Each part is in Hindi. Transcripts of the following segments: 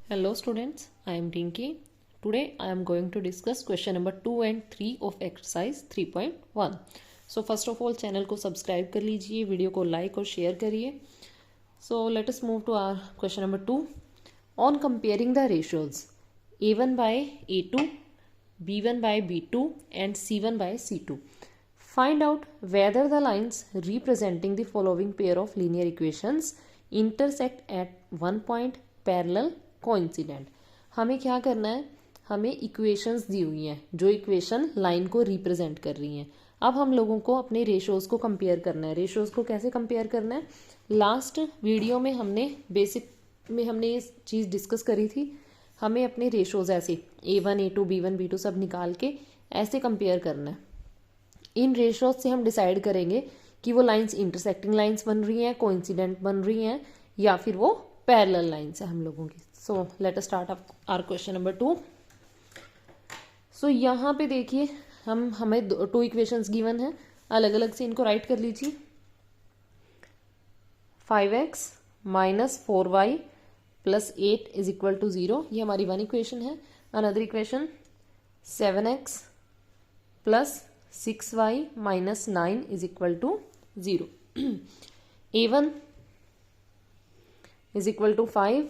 Hello students, I am Dinky. Today I am going to discuss question number 2 and 3 of exercise 3.1. So first of all channel को subscribe कर लीजिए, वीडियो को like और share करिए. So let us move to our question number 2. On comparing the ratios A1 by A2, B1 by B2 and C1 by C2, find out whether the lines representing the following pair of linear equations intersect at one point parallel coincident. हमें क्या करना है, हमें इक्वेशंस दी हुई हैं जो इक्वेशन लाइन को रिप्रेजेंट कर रही हैं. अब हम लोगों को अपने रेशोज को कंपेयर करना है. रेशोज को कैसे कंपेयर करना है, लास्ट वीडियो में हमने बेसिक में हमने ये चीज़ डिस्कस करी थी. हमें अपने रेशोज ऐसे A1 A2 B1 B2 सब निकाल के ऐसे कंपेयर करना है. इन रेशोज से हम डिसाइड करेंगे कि वो लाइंस इंटरसेक्टिंग लाइंस बन रही हैं, कोइंसिडेंट बन रही हैं, या फिर वो पैरेलल लाइंस है हम लोगों की. So let us start our question number 2. So यहाँ पे देखिए हमें टू इक्वेशंस गिवन है, अलग अलग से इनको राइट कर लीजिए. 5x minus 4y plus 8 is equal to 0, ये हमारी वन इक्वेशन है. Another equation 7x plus 6y minus 9 is equal to 0. A1 is equal to 5,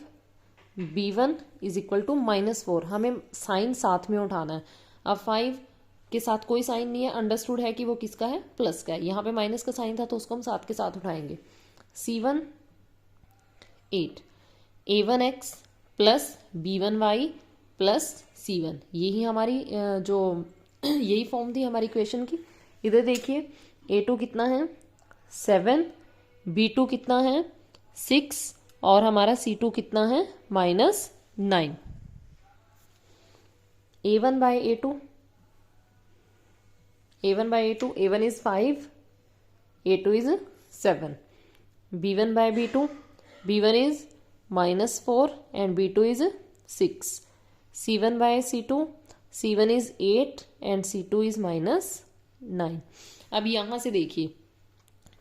B1 is equal to -4. हमें साइन साथ में उठाना है. अब 5 के साथ कोई साइन नहीं है, अंडरस्टूड है कि वो किसका है, प्लस का है. यहाँ पे माइनस का साइन था तो उसको हम साथ के साथ उठाएंगे. C1 8, A1x plus B1y plus C1, यही हमारी जो यही फॉर्म थी हमारी इक्वेशन की. इधर देखिए A2 कितना है 7, B2 कितना है 6 और हमारा C2 कितना है -9. A1 by A2, A1 by A2, A1 is 5, A2 is 7. B1 by B2, B1 is -4 and B2 is 6. C1 by C2, C1 is 8 and C2 is -9. अब यहाँ से देखिए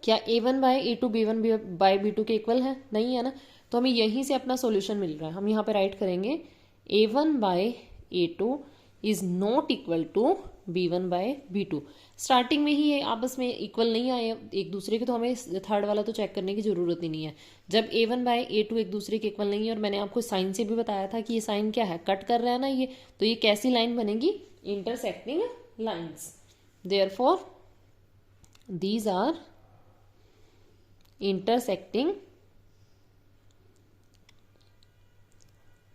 क्या A1 by A2 B1 by B2 के इक्वल है, नहीं है ना. तो हमें यहीं से अपना सॉल्यूशन मिल रहा है. हम यहाँ पे राइट करेंगे A1 by A2 is not equal to B1 by B2. Starting में ही ये आपस में इक्वल नहीं आए एक दूसरे के, तो हमें थर्ड वाला तो चेक करने की जरूरत ही नहीं है. जब A1 बाय A2 एक दूसरे के इक्वल नहीं है, और मैंने आपको साइन से भी बताया था कि ये साइन क्या है, कट कर रहा है ना ये, तो ये कैसी लाइन बनेगी, intersecting lines. Therefore these are intersecting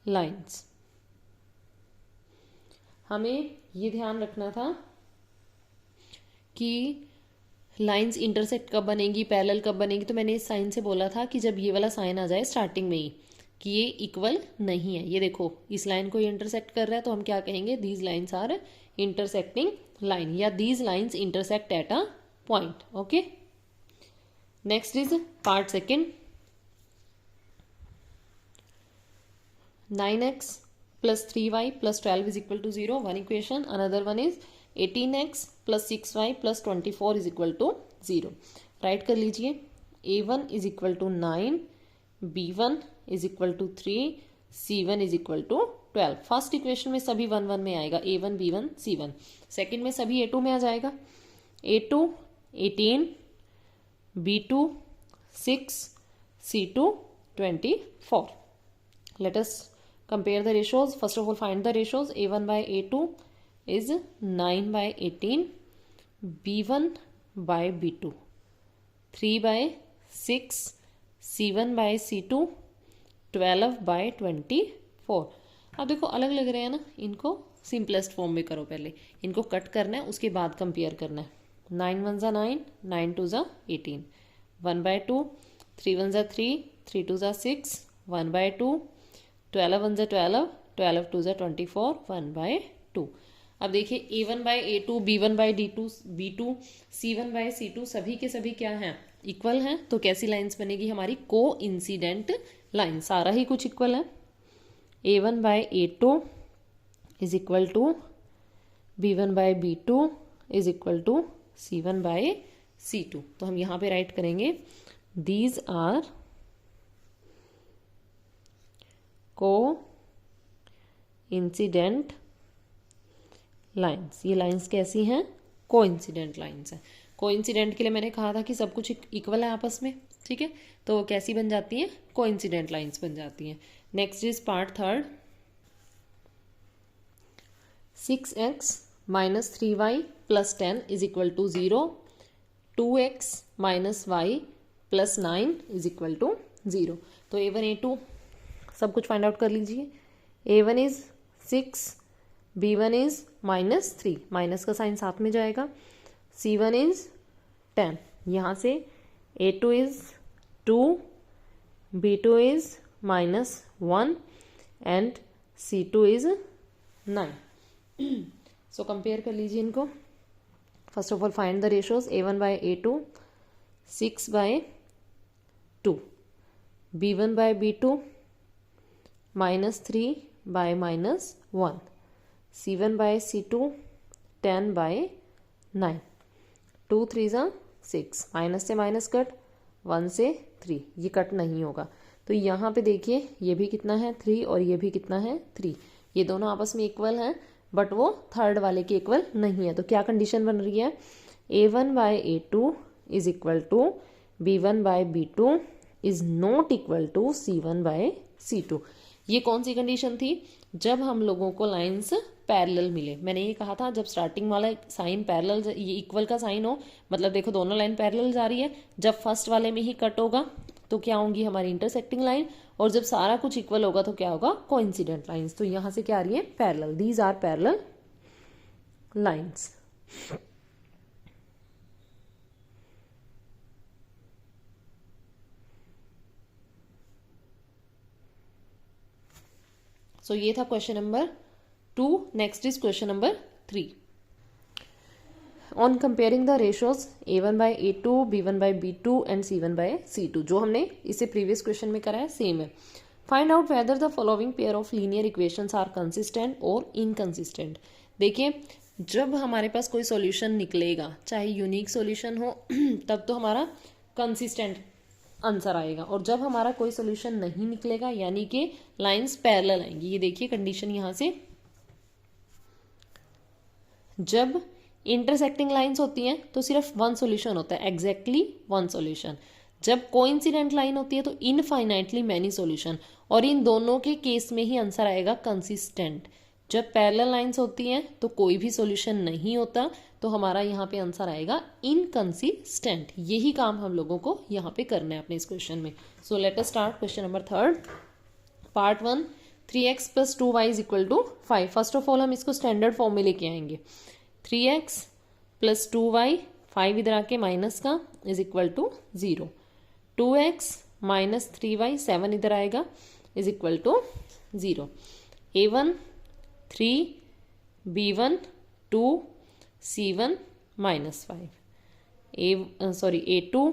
lines. हमें ये ध्यान रखना था कि लाइंस इंटरसेक्ट कब बनेगी, पैरेलल कब बनेगी. तो मैंने इस साइन से बोला था कि जब ये वाला साइन आ जाए स्टार्टिंग में ही कि ये इक्वल नहीं है. ये देखो इस लाइन को ये इंटरसेक्ट कर रहा है, तो हम क्या कहेंगे, these lines are intersecting line, या these lines intersect at a point. Okay, next is part second. 9x plus 3y plus 12 is equal to 0, one equation. Another one is 18x plus 6y plus 24 is equal to 0. Right कर लीजिए. A1 is equal to 9, B1 is equal to 3, C1 is equal to 12. First equation में सभी 1 1 में आएगा, A1 B1 C1. सेकेंड में सभी A2 में आ जाएगा. A2 18, B2 6, C2 24. Let us compare the ratios. First of all, find the ratios. A1 by A2 is 9 by 18, B1 by B2 3 by 6, C1 by C2 12 by 24. अब देखो अलग लग रहे हैं ना, इनको सिंपलेस्ट फॉर्म में करो. पहले इनको कट करना है, उसके बाद कंपेयर करना है. 9 1 जा 9, 9 2 जा 18, 1 by 2, 3 1 जा 3, 3 2 जा 6, 1 by 2, 12 1 जा 12, 12 2 जा 24, 1 by 2. अब देखिए A1 by A2, B1 by D2, B2, C1 by C2 सभी के सभी क्या हैं, इक्वल हैं. तो कैसी लाइंस बनेगी हमारी, को इंसिडेंट लाइन. सारा ही कुछ इक्वल है. A1 by A2 is equal to B1 by B2 is equal to C1 by C2. तो हम यहाँ पे राइट करेंगे these are coincident lines. ये लाइंस कैसी हैं? कोइंसिडेंट लाइंस हैं। कोइंसिडेंट के लिए मैंने कहा था कि सब कुछ इक्वल है आपस में, ठीक है, तो वो कैसी बन जाती हैं? कोइंसिडेंट लाइंस बन जाती हैं। Next is part third. 6x minus 3y plus 10 is equal to 0, 2x minus Y plus 9 is equal to 0। तो A1 A2 सब कुछ फाइंड आउट कर लीजिए। A1 is 6, B1 is minus 3, minus का साइन साथ में जाएगा, C1 इज 10, यहाँ से A2 is 2, B2 is minus 1 and C2 is 9। So compare कर लीजिए इनको। First of all find the ratios. A1 by A2 6 by 2, B1 by B2 minus 3 by minus 1, C1 by C2 10 by 9, 2 3 6, minus से माइनस कट, 1 से 3, ये कट नहीं होगा। तो यहाँ पे देखिए ये भी कितना है 3 और ये भी कितना है 3, ये दोनों आपस में इक्वल हैं बट वो थर्ड वाले के इक्वल नहीं है। तो क्या कंडीशन बन रही है? A1 by A2 is equal to B1 by B2 is not equal to C1 by C2। ये कौन सी कंडीशन थी? जब हम लोगों को लाइंस पैरेलल मिले। मैंने ये कहा था जब स्टार्टिंग वाला साइन पैरेलल, ये इक्वल का साइन हो, मतलब देखो दोनों लाइन पैरेलल जा रही है, जब फर्स्ट वाले में ही कट होगा तो क्या होंगी? हमारी इंटरसेक्टिंग लाइन। और जब सारा कुछ इक्वल होगा तो क्या होगा? Coincident lines. तो यहां से क्या आ रही है? Parallel. These are parallel lines. So ये था question number 2। Next is question number 3। On comparing the ratios A1 by A2, B1 by B2 and C1 by C2, जो हमने इसे प्रीवियस क्वेश्चन में करा है सेम है। Find out whether the following pair of linear equations are consistent और इनकंसिस्टेंट। देखिए जब हमारे पास कोई सॉल्यूशन निकलेगा, चाहे यूनिक सॉल्यूशन हो तब तो हमारा कंसिस्टेंट आंसर आएगा, और जब हमारा कोई सॉल्यूशन नहीं निकलेगा यानी कि लाइंस पैरेलल आएंगी। ये देखिए कंडीशन यहां से, जब इंटरसेक्टिंग लाइंस होती हैं तो सिर्फ वन सॉल्यूशन होता है, एग्जैक्टली वन सॉल्यूशन। जब कोइंसिडेंट लाइन होती है तो इनफाइनाइटली मैनी सॉल्यूशन, और इन दोनों के केस में ही आंसर आएगा कंसिस्टेंट। जब पैरेलल लाइंस होती हैं तो कोई भी सॉल्यूशन नहीं होता, तो हमारा यहाँ पे आंसर आएगा इनकंसिस्टेंट। यही काम हम लोगों को यहाँ पे करना है अपने इस क्वेश्चन में। So let us start question number 3, part 1। 3x plus 2y is equal to 5। First of all हम इसको स्टैंडर्ड फॉर्म में लेके आएंगे। 3x प्लस 2y, 5 इधर आके माइनस का, is equal to 0। 2x minus 3y, 7 इधर आएगा, is equal to 0। A1 3, B1 2, C1 minus 5, A2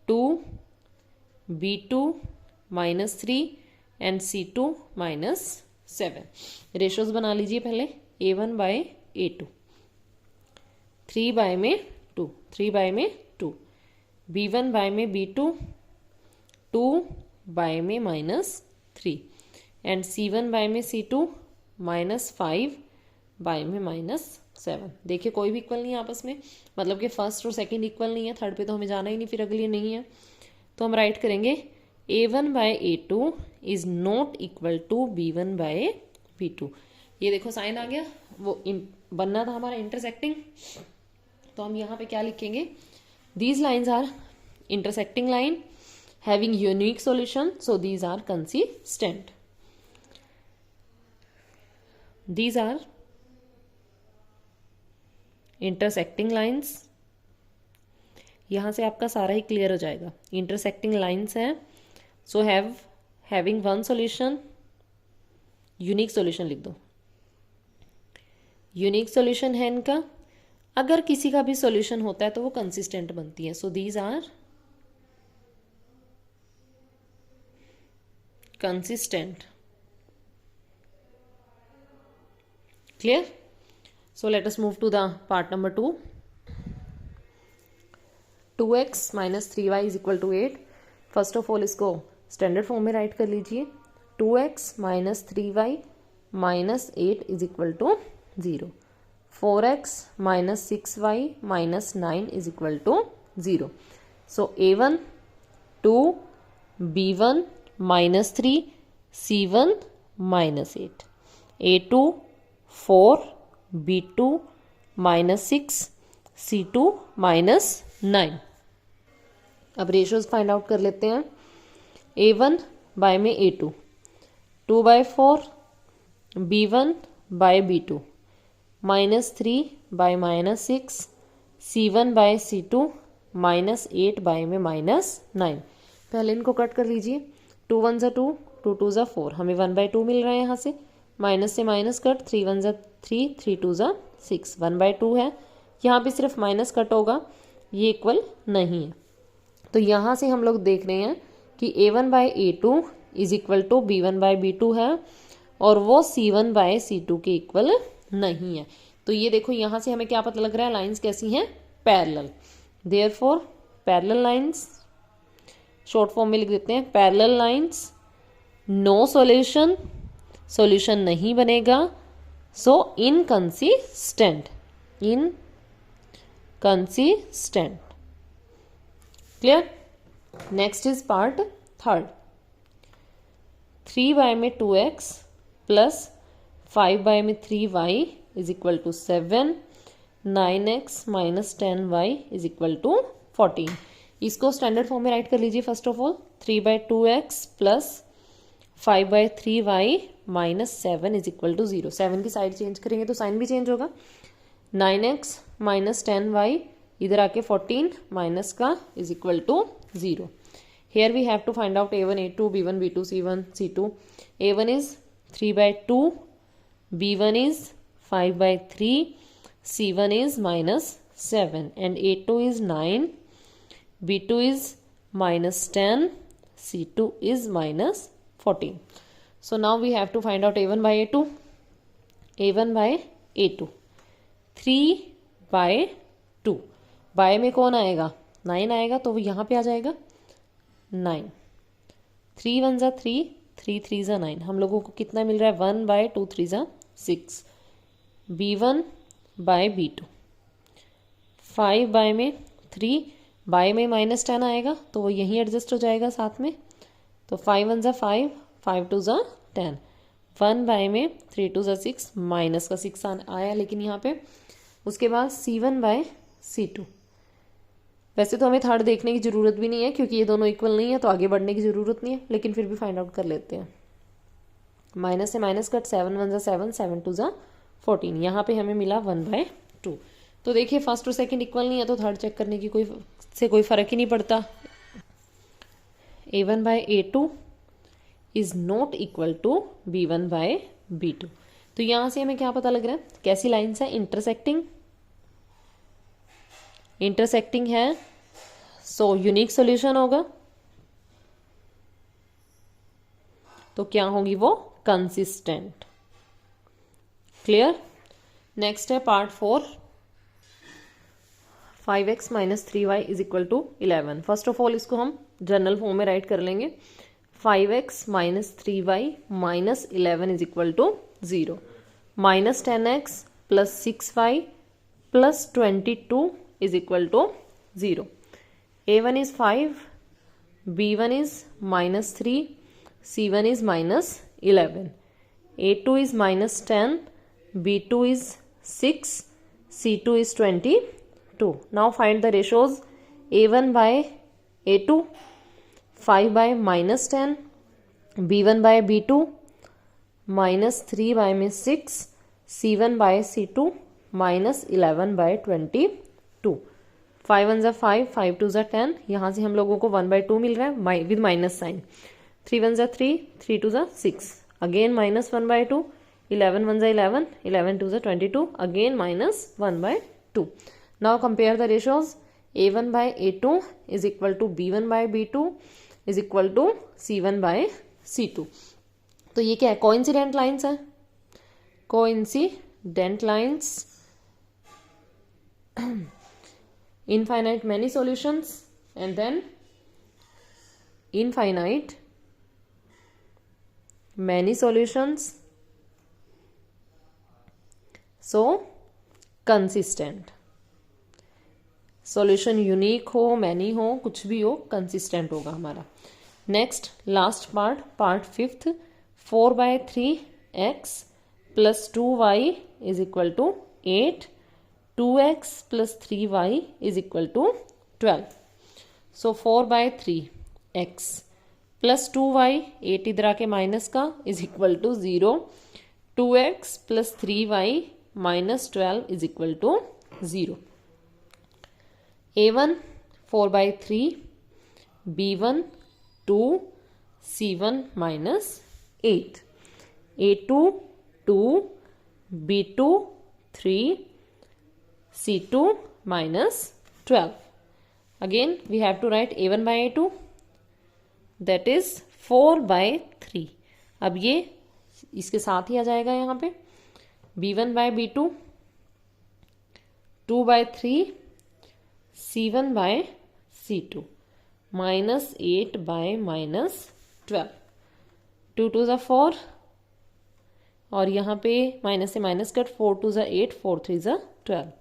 2, B2 minus 3 and C2 minus 7। Ratios बना लीजिए पहले। A1 बाय A2, 3 बाय में 2, 3 बाय में 2, B1 बाय में B2, 2 बाय में माइनस 3 एंड C1 बाय में C2 माइनस 5 बाय में माइनस 7। देखिए कोई भी इक्वल नहीं है आपस में, मतलब कि फर्स्ट और सेकंड इक्वल नहीं है, थर्ड पे तो हमें जाना ही नहीं, फिर अगली नहीं है। तो हम राइट करेंगे A1 by A2 is not equal to B1 by B2। ये देखो साइन आ गया, वो बनना था हमारा इंटरसेक्टिंग, तो हम यहाँ पे क्या लिखेंगे? These lines are intersecting line having unique solution, so these are consistent. These are intersecting lines। यहां से आपका सारा ही क्लियर हो जाएगा। इंटरसेक्टिंग लाइन्स हैं, so having one solution, unique solution लिख दो। यूनिक सॉल्यूशन है इनका, अगर किसी का भी सॉल्यूशन होता है तो वो कंसिस्टेंट बनती है। So these are consistent. Clear? So let us move to the part number 2. 2x minus 3y is equal to 8। First of all इसको स्टैंडर्ड फॉर्म में राइट कर लीजिए। 2x minus 3y minus 8 is equal to 0. 4x minus 6y minus 9 is equal to 0. So a1 2, b1 minus 3, c1 minus 8. a2 4, b2 minus 6, c2 minus 9. अब रेशियोज फाइंड आउट कर लेते हैं. a1 बाय में a2, 2/4, b1 by b2, -3 bye -6, c1 by c2, -8 bye में -9. पहले इनको कट कर लीजिए. 2 1 ज़ा 2, 2 2 ज़ा 4, हमें 1/2 मिल रहा है यहाँ से. माइनस से माइनस कट, 3 1 ज़ा 3, 3 2 ज़ा 6, 1/2 है. यहाँ पे सिर्फ माइनस कट होगा, ये इक्वल नहीं है. तो यहाँ से हम लोग देख रहे हैं कि a1 by a2 is equal to b1 by b2 है और वो c1 बाय c2 के इक्वल नहीं है. तो ये देखो यहाँ से हमें क्या पता लग रहा है, लाइंस कैसी हैं, parallel. Therefore parallel lines, short form में लिख देते हैं parallel lines, no solution, solution नहीं बनेगा. So inconsistent, inconsistent. Clear. Next is part third. 3 by में 2x प्लस 5 बाय में 3y is equal to 7, 9x minus 10y is equal to 14. इसको स्टैंडर्ड फॉर्म में राइट कर लीजिए. First of all 3 by 2x plus 5 by 3y minus 7 is equal to 0. 7 की साइड चेंज करेंगे तो साइन भी चेंज होगा. 9x माइनस 10y इधर आके 14 माइनस का is equal to 0. Here we have to find out a1, a2, b1, b2, c1, c2. a1 is 3 by 2, b1 is 5 by 3, c1 is minus 7, and a2 is 9, b2 is minus 10, c2 is minus 14. So now we have to find out a1 by a2. a1 by a2. 3 by 2. Bye में कौन आएगा, 9 आएगा, तो वो यहाँ पे आ जाएगा 9. 3 1 ज़ा 3, 3 3 ज़ा 9. हम लोगों को कितना मिल रहा है, 1 बाय 2 3 ज़ा 6. b1 by b2. 5 बाय में 3, बाय में माइनस 10 आएगा तो वो यहीं एडजस्ट हो जाएगा साथ में. तो 5 1 ज़ा 5, 5 2 ज़ा 10. 1 बाय में 3 2 ज़ा 6, माइनस का 6 आया लेकिन यहाँ पे. उसके बाद c1 बाय c2. वैसे तो हमें थर्ड देखने की ज़रूरत भी नहीं है क्योंकि ये दोनों इक्वल नहीं है, तो आगे बढ़ने की ज़रूरत नहीं है, लेकिन फिर भी फाइंड आउट कर लेते हैं. माइनस से माइनस कट, 7 1 ज़ा 7, 7 2 ज़ा 14. यहाँ पे हमें मिला 1/2. तो देखिए फर्स्ट और सेकंड इक्वल नहीं है तो थर्ड चेक करने की कोई फ़र्क ही नहीं पड़ता. a1 by a2 is not equal to b1 by b2. तो यहाँ से हमें क्या पता लग रहा है, कैसी लाइन्स है, इंटरसेक्टिंग है. सो यूनिक सॉल्यूशन होगा. तो क्या होगी वो, कंसिस्टेंट. क्लियर. नेक्स्ट है part 4. 5x minus 3y is equal to 11. First of all इसको हम जनरल फॉर्म में राइट कर लेंगे. 5x minus 3y minus 11 is equal to 0. Minus 10x plus 6y plus 22 is equal to 0. a1 is 5, b1 is minus 3, c1 is minus 11. a2 is minus 10, b2 is 6, c2 is 22. Now find the ratios. a1 by a2, 5 by minus 10, b1 by b2, minus 3 by 6, c1 by c2, minus 11 by 22. 5 1 ज़ा 5, 5 2 ज़ा 10. यहाँ से हम लोगों को 1/2 मिल रहा है विद माइनस साइन. 3 1 ज़ा 3, 3 2 ज़ा 6. Again minus 1/2. 11 1 ज़ा 11, 11 2 ज़ा 22. Again minus 1/2. Now compare the ratios. a1 by a2 is equal to b1 by b2 is equal to c1 by c2. तो ये क्या है, कोइंसिडेंट लाइन्स है. Coincident lines. infinite many solutions and then infinite many solutions so consistent. Solution unique हो, मैनी हो, कुछ भी हो, कंसिस्टेंट होगा हमारा। Next last part fifth, 4/3x plus 2y is equal to 8, 2x plus 3y is equal to 12। So 4/3x plus 2y, 8 इधर आके माइनस का, is equal to 0, 2x plus 3y minus 12 is equal to 0। A1 4/3, B1 2, C1 minus 8, A2 2, B2 3, C2 minus 12. Again we have to write A1 by A2, that is 4/3। अब ये इसके साथ ही आ जाएगा यहाँ पे, B1 by B2, 2/3, C1 by C2, minus 8 by minus 12, 2 2 ज़ा 4, और यहाँ पे माइनस से माइनस कट, 4 2 ज़ा 8, 4 3 ज़ा 12।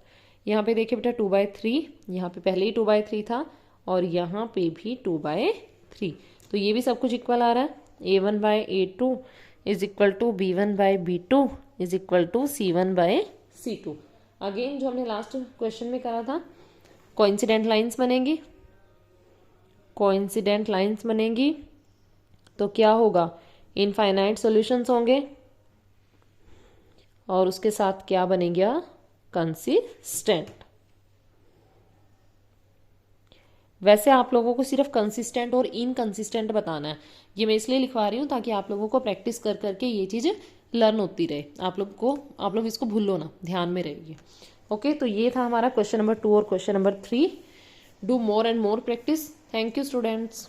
यहाँ पे देखिए बेटा 2/3, यहाँ पे पहले ही 2/3 था और यहाँ पे भी 2/3, तो ये भी सब कुछ इक्वल आ रहा है। A1 by A2 is equal to B1 by B2 is equal to C1 by C2। Again जो हमने लास्ट क्वेश्चन में करा था, कोइंसिडेंट लाइंस बनेंगी, कोइंसिडेंट लाइंस बनेंगी तो क्या होगा, इनफाइनाइट सॉल्यूशंस होंगे और उसके साथ क्या बनेगा, कंसिस्टेंट। वैसे आप लोगों को सिर्फ कंसिस्टेंट और इनकंसिस्टेंट बताना है, ये मैं इसलिए लिखवा रही हूँ ताकि आप लोगों को प्रैक्टिस कर करके ये चीज़ लर्न होती रहे, आप लोग इसको भूलो ना, ध्यान में रहेगी। ओके, तो ये था हमारा क्वेश्चन नंबर 2 और question number 3। Do more and more practice. Thank you students.